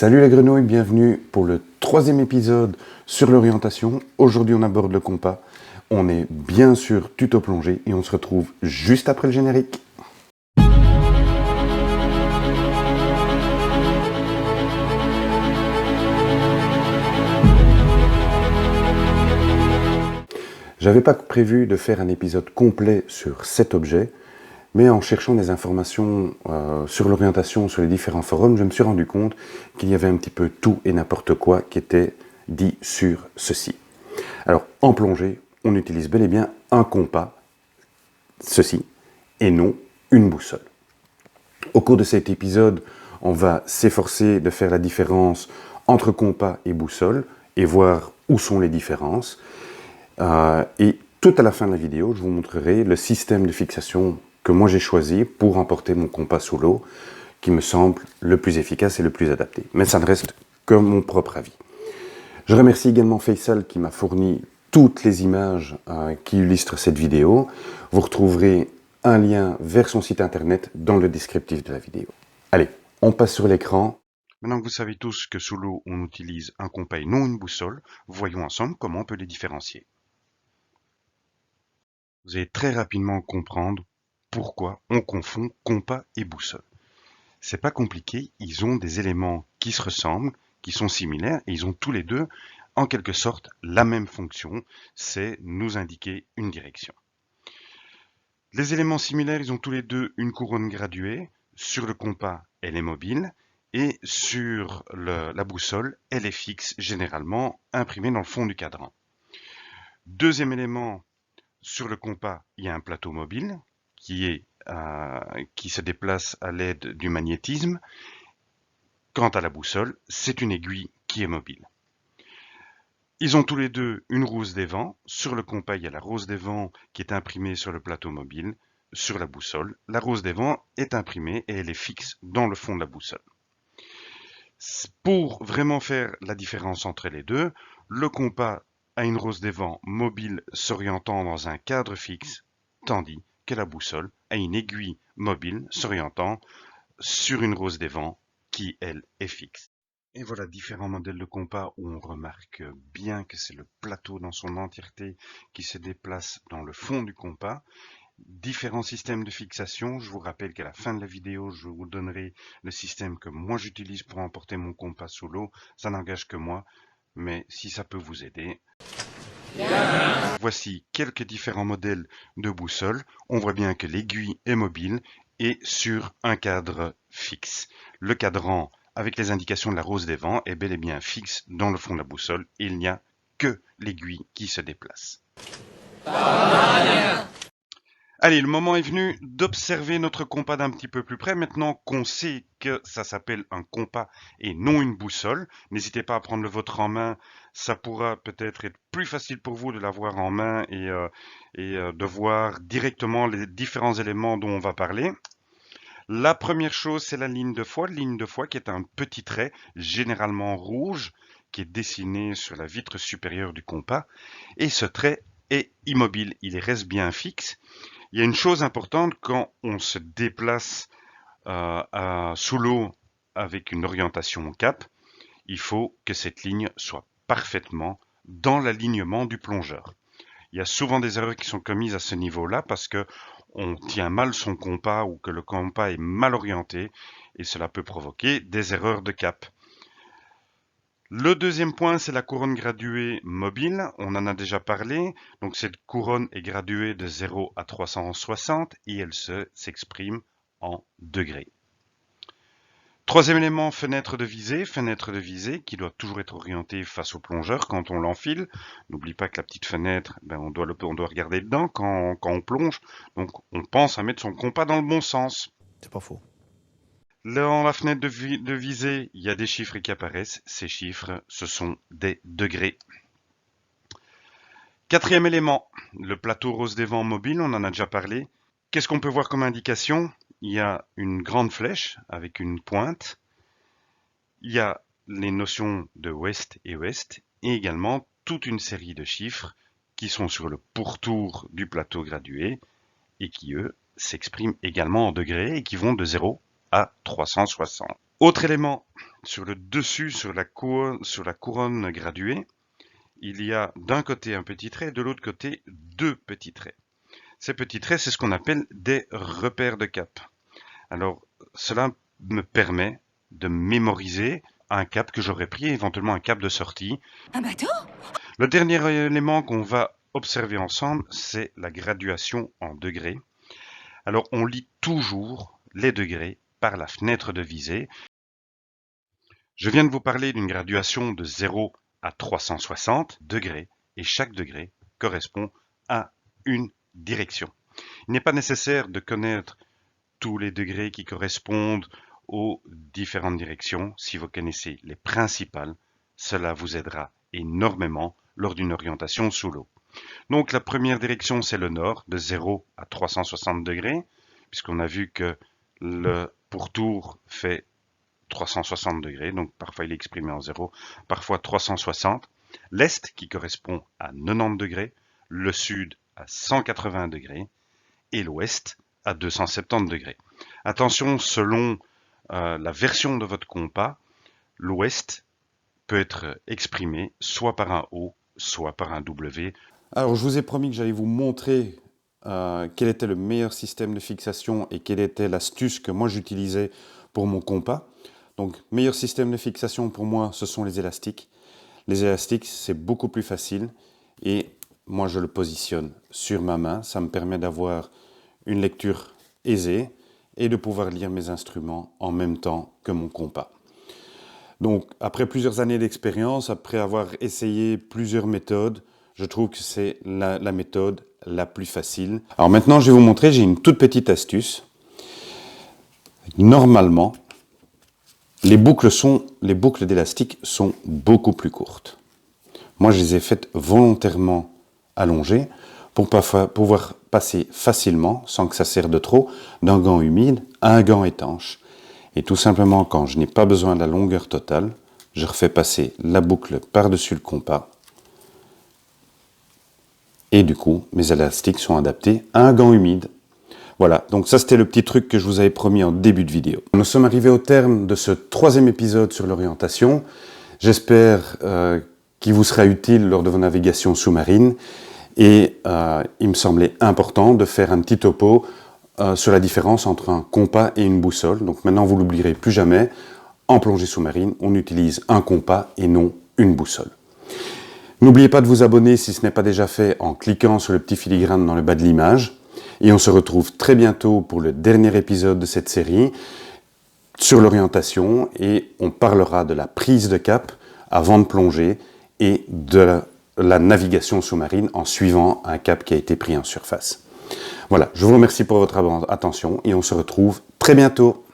Salut la grenouille, bienvenue pour le 3e épisode sur l'orientation. Aujourd'hui on aborde le compas. On est bien sûr tuto plongée et on se retrouve juste après le générique. J'avais pas prévu de faire un épisode complet sur cet objet, mais en cherchant des informations sur l'orientation sur les différents forums, je me suis rendu compte qu'il y avait un petit peu tout et n'importe quoi qui était dit sur ceci. Alors, en plongée, on utilise bel et bien un compas, ceci, et non une boussole. Au cours de cet épisode, on va s'efforcer de faire la différence entre compas et boussole et voir où sont les différences. Et tout à la fin de la vidéo, je vous montrerai le système de fixation que moi j'ai choisi pour emporter mon compas sous l'eau, qui me semble le plus efficace et le plus adapté. Mais ça ne reste que mon propre avis. Je remercie également Faisal qui m'a fourni toutes les images qui illustrent cette vidéo. Vous retrouverez un lien vers son site internet dans le descriptif de la vidéo. Allez, on passe sur l'écran. Maintenant que vous savez tous que sous l'eau on utilise un compas et non une boussole, voyons ensemble comment on peut les différencier. Vous allez très rapidement comprendre pourquoi on confond compas et boussole. C'est pas compliqué, ils ont des éléments qui se ressemblent, qui sont similaires, et ils ont tous les deux, en quelque sorte, la même fonction, c'est nous indiquer une direction. Les éléments similaires, ils ont tous les deux une couronne graduée. Sur le compas, elle est mobile, et sur la boussole, elle est fixe, généralement imprimée dans le fond du cadran. Deuxième élément, sur le compas, il y a un plateau mobile qui se déplace à l'aide du magnétisme. Quant à la boussole, c'est une aiguille qui est mobile. Ils ont tous les deux une rouse des vents. Sur le compas, il y a la rose des vents qui est imprimée sur le plateau mobile. Sur la boussole, la rose des vents est imprimée et elle est fixe dans le fond de la boussole. Pour vraiment faire la différence entre les deux, le compas a une rose des vents mobile s'orientant dans un cadre fixe, tandis que la boussole a une aiguille mobile s'orientant sur une rose des vents qui, elle, est fixe. Et voilà différents modèles de compas où on remarque bien que c'est le plateau dans son entièreté qui se déplace dans le fond du compas. Différents systèmes de fixation. Je vous rappelle qu'à la fin de la vidéo, je vous donnerai le système que moi j'utilise pour emporter mon compas sous l'eau. Ça n'engage que moi, mais si ça peut vous aider. Voici quelques différents modèles de boussole. On voit bien que l'aiguille est mobile et sur un cadre fixe. Le cadran avec les indications de la rose des vents est bel et bien fixe dans le fond de la boussole et il n'y a que l'aiguille qui se déplace. Allez, le moment est venu d'observer notre compas d'un petit peu plus près. Maintenant qu'on sait que ça s'appelle un compas et non une boussole, n'hésitez pas à prendre le vôtre en main. Ça pourra peut-être être plus facile pour vous de l'avoir en main et de voir directement les différents éléments dont on va parler. La première chose, c'est la ligne de foi qui est un petit trait, généralement rouge, qui est dessiné sur la vitre supérieure du compas. Et ce trait est immobile, il reste bien fixe. Il y a une chose importante quand on se déplace sous l'eau avec une orientation au cap, il faut que cette ligne soit parfaitement dans l'alignement du plongeur. Il y a souvent des erreurs qui sont commises à ce niveau-là parce que on tient mal son compas ou que le compas est mal orienté et cela peut provoquer des erreurs de cap. Le deuxième point, c'est la couronne graduée mobile. On en a déjà parlé. Donc cette couronne est graduée de 0 à 360 et elle s'exprime en degrés. Troisième élément, fenêtre de visée qui doit toujours être orientée face au plongeur quand on l'enfile. N'oublie pas que la petite fenêtre, on doit regarder dedans quand on plonge. Donc on pense à mettre son compas dans le bon sens. C'est pas faux. Dans la fenêtre de visée, il y a des chiffres qui apparaissent. Ces chiffres, ce sont des degrés. Quatrième élément, le plateau rose des vents mobile, on en a déjà parlé. Qu'est-ce qu'on peut voir comme indication? Il y a une grande flèche avec une pointe. Il y a les notions de ouest et ouest et également toute une série de chiffres qui sont sur le pourtour du plateau gradué et qui, eux, s'expriment également en degrés et qui vont de 0 à 360. Autre élément, sur le dessus, sur la couronne graduée, il y a d'un côté un petit trait, de l'autre côté deux petits traits. Ces petits traits, c'est ce qu'on appelle des repères de cap. Alors, cela me permet de mémoriser un cap que j'aurais pris, éventuellement un cap de sortie. Un bateau? Le dernier élément qu'on va observer ensemble, c'est la graduation en degrés. Alors, on lit toujours les degrés par la fenêtre de visée. Je viens de vous parler d'une graduation de 0 à 360 degrés et chaque degré correspond à une direction. Il n'est pas nécessaire de connaître tous les degrés qui correspondent aux différentes directions. Si vous connaissez les principales, cela vous aidera énormément lors d'une orientation sous l'eau. Donc la première direction, c'est le nord, de 0 à 360 degrés, puisqu'on a vu que le pourtour fait 360 degrés, donc parfois il est exprimé en 0, parfois 360. L'est qui correspond à 90 degrés, le sud à 180 degrés et l'ouest à 270 degrés. Attention, selon la version de votre compas, l'ouest peut être exprimé soit par un O, soit par un W. Alors, je vous ai promis que j'allais vous montrer quel était le meilleur système de fixation et quelle était l'astuce que moi j'utilisais pour mon compas. Donc, meilleur système de fixation pour moi, ce sont les élastiques. Les élastiques, c'est beaucoup plus facile et moi je le positionne sur ma main. Ça me permet d'avoir une lecture aisée et de pouvoir lire mes instruments en même temps que mon compas. Donc, après plusieurs années d'expérience, après avoir essayé plusieurs méthodes, je trouve que c'est la méthode la plus facile. Alors maintenant, je vais vous montrer, j'ai une toute petite astuce. Normalement, les boucles d'élastique sont beaucoup plus courtes. Moi, je les ai faites volontairement allongées pour pouvoir passer facilement, sans que ça serre de trop, d'un gant humide à un gant étanche. Et tout simplement, quand je n'ai pas besoin de la longueur totale, je refais passer la boucle par-dessus le compas. Et du coup, mes élastiques sont adaptés à un gant humide. Voilà, donc ça c'était le petit truc que je vous avais promis en début de vidéo. Nous sommes arrivés au terme de ce 3e épisode sur l'orientation. J'espère qu'il vous sera utile lors de vos navigations sous-marines. Et il me semblait important de faire un petit topo sur la différence entre un compas et une boussole. Donc maintenant vous l'oublierez plus jamais, en plongée sous-marine, on utilise un compas et non une boussole. N'oubliez pas de vous abonner si ce n'est pas déjà fait en cliquant sur le petit filigrane dans le bas de l'image. Et on se retrouve très bientôt pour le dernier épisode de cette série sur l'orientation et on parlera de la prise de cap avant de plonger et de la navigation sous-marine en suivant un cap qui a été pris en surface. Voilà, je vous remercie pour votre attention et on se retrouve très bientôt.